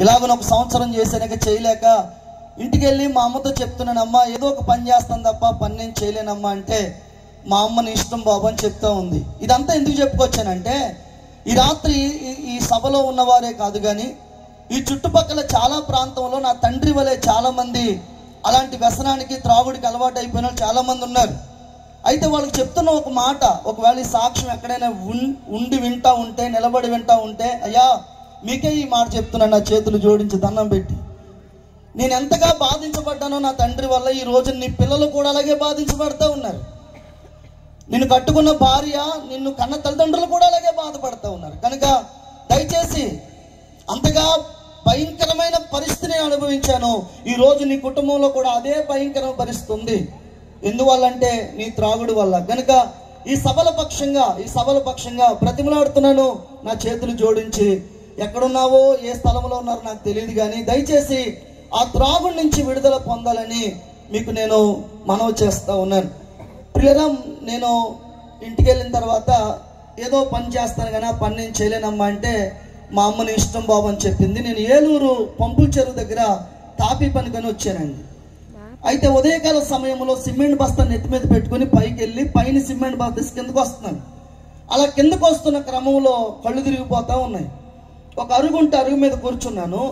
ఇలాగ ఒక సంవత్సరం చేశాక చేయలేక ఇంటికి వెళ్ళి మా అమ్మతో చెప్తున్నానమ్మా, ఏదో ఒక పని చేస్తాను తప్ప పని నేను చేయలేనమ్మా అంటే, మా అమ్మని ఇష్టం బాబు అని చెప్తా ఉంది. ఇదంతా ఎందుకు చెప్పుకొచ్చానంటే, ఈ రాత్రి ఈ సభలో ఉన్నవారే కాదు కానీ ఈ చుట్టుపక్కల చాలా ప్రాంతంలో నా తండ్రి వలె చాలా మంది అలాంటి వ్యసనానికి, త్రాగుడికి అలవాటు అయిపోయిన చాలా మంది ఉన్నారు. అయితే వాళ్ళకి చెప్తున్న ఒక మాట, ఒకవేళ ఈ సాక్ష్యం ఎక్కడైనా ఉండి వింటా ఉంటే, నిలబడి వింటా ఉంటే, అయ్యా మీకే ఈ మాట చెప్తున్నాను, నా చేతులు జోడించి దండం పెట్టి. నేను ఎంతగా బాధించబడ్డానో నా తండ్రి వల్ల, ఈ రోజు నీ పిల్లలు కూడా అలాగే బాధించబడతా ఉన్నారు. నిన్ను కట్టుకున్న భార్య, నిన్ను కన్న తల్లిదండ్రులు కూడా అలాగే బాధపడతా ఉన్నారు. కనుక దయచేసి, అంతగా భయంకరమైన పరిస్థితిని అనుభవించాను, ఈ రోజు నీ కుటుంబంలో కూడా అదే భయంకరమైన పరిస్థితి ఉంది. ఎందువల్లంటే నీ త్రాగుడు వల్ల. కనుక ఈ సభల పక్షంగా బ్రతిమలాడుతున్నాను, నా చేతులు జోడించి. ఎక్కడున్నావో, ఏ స్థలంలో ఉన్నారో నాకు తెలియదు కానీ దయచేసి ఆ త్రాగుడి నుంచి విడుదల పొందాలని మీకు నేను మనవి చేస్తా ఉన్నాను. ప్రియరా, నేను ఇంటికి వెళ్ళిన తర్వాత ఏదో పని చేస్తాను కానీ ఆ పని నేను చేయలేనమ్మా అంటే, మా అమ్మని ఇష్టం బాబు అని చెప్పింది. నేను ఏలూరు పంపుల చెరువు దగ్గర తాపీ పనికని వచ్చానండి. అయితే ఉదయకాల సమయంలో సిమెంట్ బస్తా నెత్తి మీద పెట్టుకుని పైకి వెళ్ళి పైన సిమెంట్ బస్తా కిందకు వస్తున్నాను. అలా కిందకు వస్తున్న క్రమంలో కళ్ళు తిరిగిపోతా ఉన్నాయి. ఒక అరుగు మీద కూర్చున్నాను.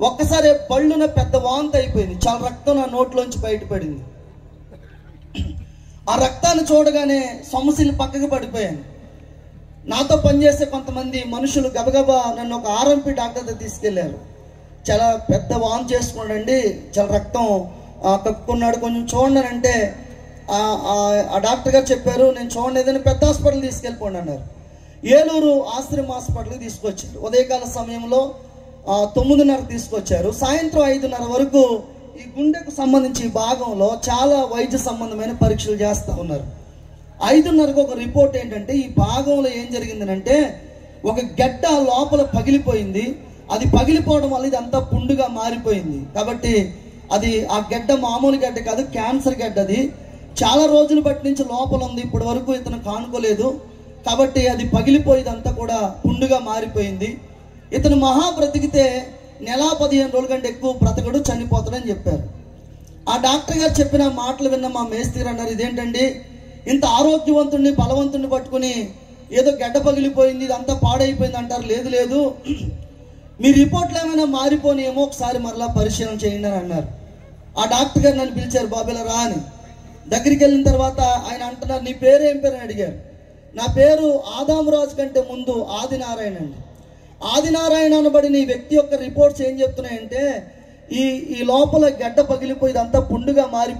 ఒక్కసారి పళ్ళున పెద్ద వాంతి అయిపోయింది. చాలా రక్తం నా నోట్లోంచి బయటపడింది. ఆ రక్తాన్ని చూడగానే సొమ్మసిల్లి పక్కకి పడిపోయాను. నాతో పనిచేసే కొంతమంది మనుషులు గబగబా నన్ను ఒక ఆర్ఎంపీ డాక్టర్ దగ్గర తీసుకెళ్లారు. చాలా పెద్ద వాంతి చేసుకున్నాడండి, చాలా రక్తం కక్కున్నాడు, కొంచెం చూడండి అంటే ఆ డాక్టర్ గారు చెప్పారు, నేను చూడండి ఏదైనా పెద్ద హాస్పిటల్ తీసుకెళ్ళిపోండి అన్నారు. ఏలూరు ఆశ్రమ హాస్పిటల్కి తీసుకొచ్చారు. ఉదయకాల సమయంలో 9:30 తీసుకొచ్చారు. సాయంత్రం 5:30 వరకు ఈ గుండెకు సంబంధించి ఈ భాగంలో చాలా వైద్య సంబంధమైన పరీక్షలు చేస్తూ ఉన్నారు. 5:30కు ఒక రిపోర్ట్ ఏంటంటే, ఈ భాగంలో ఏం జరిగిందనంటే ఒక గడ్డ లోపల పగిలిపోయింది. అది పగిలిపోవడం వల్ల ఇదంతా పుండుగా మారిపోయింది. కాబట్టి అది ఆ గడ్డ మామూలు గడ్డ కాదు, క్యాన్సర్ గడ్డ. అది చాలా రోజులు బట్టి నుంచి లోపల ఉంది, ఇప్పటి వరకు ఇతను కానుకోలేదు. కాబట్టి అది పగిలిపోయేదంతా కూడా పుండుగా మారిపోయింది. ఇతను మహా బ్రతికితే నెల 15 రోజుల కంటే ఎక్కువ బ్రతకడు, చనిపోతాడని చెప్పారు. ఆ డాక్టర్ గారు చెప్పిన మాటలు విన్న మా మేస్త్రి అన్నారు, ఇదేంటండి ఇంత ఆరోగ్యవంతుడిని, బలవంతుడిని పట్టుకుని ఏదో గడ్డ పగిలిపోయింది, ఇదంతా పాడైపోయింది అంటారు. లేదు లేదు, మీ రిపోర్ట్లు ఏమైనా మారిపోనేమో, ఒకసారి మరలా పరిశీలన చేయండి అని అన్నారు. ఆ డాక్టర్ గారు నన్ను పిలిచారు, బాబేలా రా అని. దగ్గరికి వెళ్ళిన తర్వాత ఆయన అంటున్నారు, నీ పేరు ఏం పేరు అని అడిగారు. నా పేరు ఆదామురాజు కంటే ముందు ఆదినారాయణ అండి. ఆదినారాయణ అనబడిన ఈ వ్యక్తి యొక్క రిపోర్ట్స్ ఏం చెప్తున్నాయంటే, ఈ లోపల గడ్డ పగిలిపోయి ఇదంతా పుండుగా మారిపోయింది.